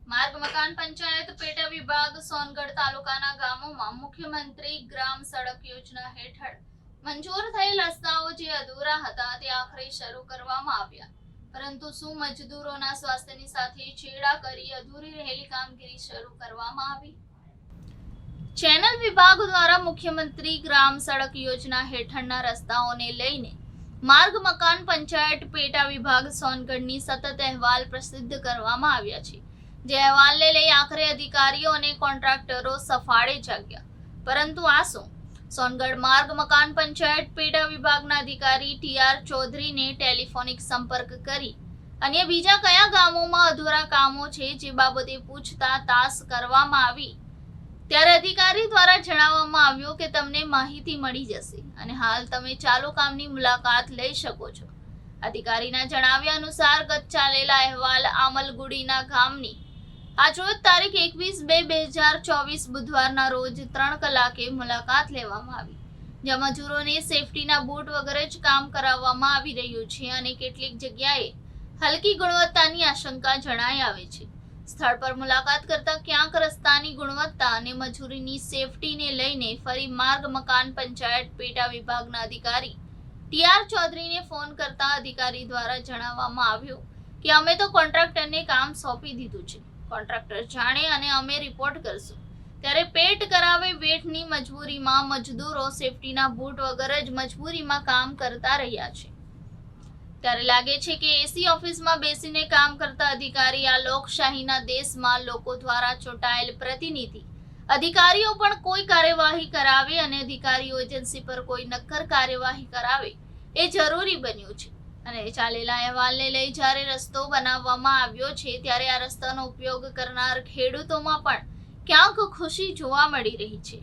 માર્ગ મકાન પંચાયત પેટા વિભાગ સોનગઢ તાલુકાના ગામોમાં મુખ્યમંત્રી ગ્રામ સડક યોજના હેઠળ મંજૂર થયેલ રસ્તાઓ જે અધૂરા હતા તે આખરે શરૂ કરવામાં આવ્યા, પરંતુ શું મજદૂરોના સ્વાસ્થ્યની સાથે છેડા કરી અધૂરી રહેલી કામગીરી શરૂ કરવામાં આવી? ચેનલ વિભાગ દ્વારા મુખ્યમંત્રી ગ્રામ સડક યોજના હેઠળના રસ્તાઓને લઈને માર્ગ મકાન પંચાયત પેટા વિભાગ સોનગઢની સતત અહેવાલ પ્રસિદ્ધ કરવામાં આવ્યા છે, જે અહેવાલને લઈ આખરે અધિકારીઓ અને કોન્ટ્રાક્ટરો સફાળે જાગ્યા. પરંતુ આ શું? સોનગઢ માર્ગ મકાન પંચાયત પેટા વિભાગના અધિકારી ટી.આર. ચૌધરીને ટેલિફોનિક સંપર્ક કરી અન્ય બીજા કયા ગામોમાં અધૂરા કામો છે જે બાબતે પૂછતા તાસ કરવામાં આવી, ત્યારે અધિકારી દ્વારા જણાવવામાં આવ્યું કે તમને માહિતી મળી જશે અને હાલ તમે ચાલુ કામની મુલાકાત લઈ શકો છો. અધિકારીના જણાવ્યા અનુસાર ગત ચાલેલા અહેવાલ આમલગુડીના ગામની આજરોજ તારીખ 21/2/2024 બુધવારના રોજ 3 કલાકે મુલાકાત લેવામાં આવી, જ્યાં મજૂરોને સેફટીના બૂટ વગર જ કામ કરાવવામાં આવી રહ્યું છે અને કેટલીક જગ્યાએ હલકી ગુણવત્તાની આશંકા જણાઈ આવે છે. સ્થળ પર મુલાકાત કરતા ક્યાંક રસ્તાની ગુણવત્તા અને મજૂરીની સેફટીને લઈને ફરી માર્ગ મકાન પંચાયત પેટા વિભાગના અધિકારી ટી.આર. ચૌધરીને ફોન કરતા અધિકારી દ્વારા જણાવવામાં આવ્યું કે અમે તો કોન્ટ્રાક્ટરને કામ સોંપી દીધું છે, કોન્ટ્રાક્ટર જાણે અને અમે રિપોર્ટ કરશું. ત્યારે પેટ કરાવે વેઠની મજબૂરીમાં મજદૂરો સેફટીના બૂટ વગર જ મજબૂરીમાં કામ કરતા રહ્યા છે. ત્યારે લાગે છે કે એસી ઓફિસમાં બેસીને કામ કરતા અધિકારી આ લોકશાહીના દેશમાં લોકો દ્વારા ચૂંટાયેલ પ્રતિનિધિ અધિકારીઓ પણ કોઈ કાર્યવાહી કરાવે અને અધિકારીઓ એજન્સી પર કોઈ નક્કર કાર્યવાહી કરાવે એ જરૂરી બન્યું છે. અને ચાલેલા અહેવાલને લઈ જ્યારે રસ્તો બનાવવામાં આવ્યો છે ત્યારે આ રસ્તાનો ઉપયોગ કરનાર ખેડૂતોમાં પણ ક્યાંક ખુશી જોવા મળી રહી છે.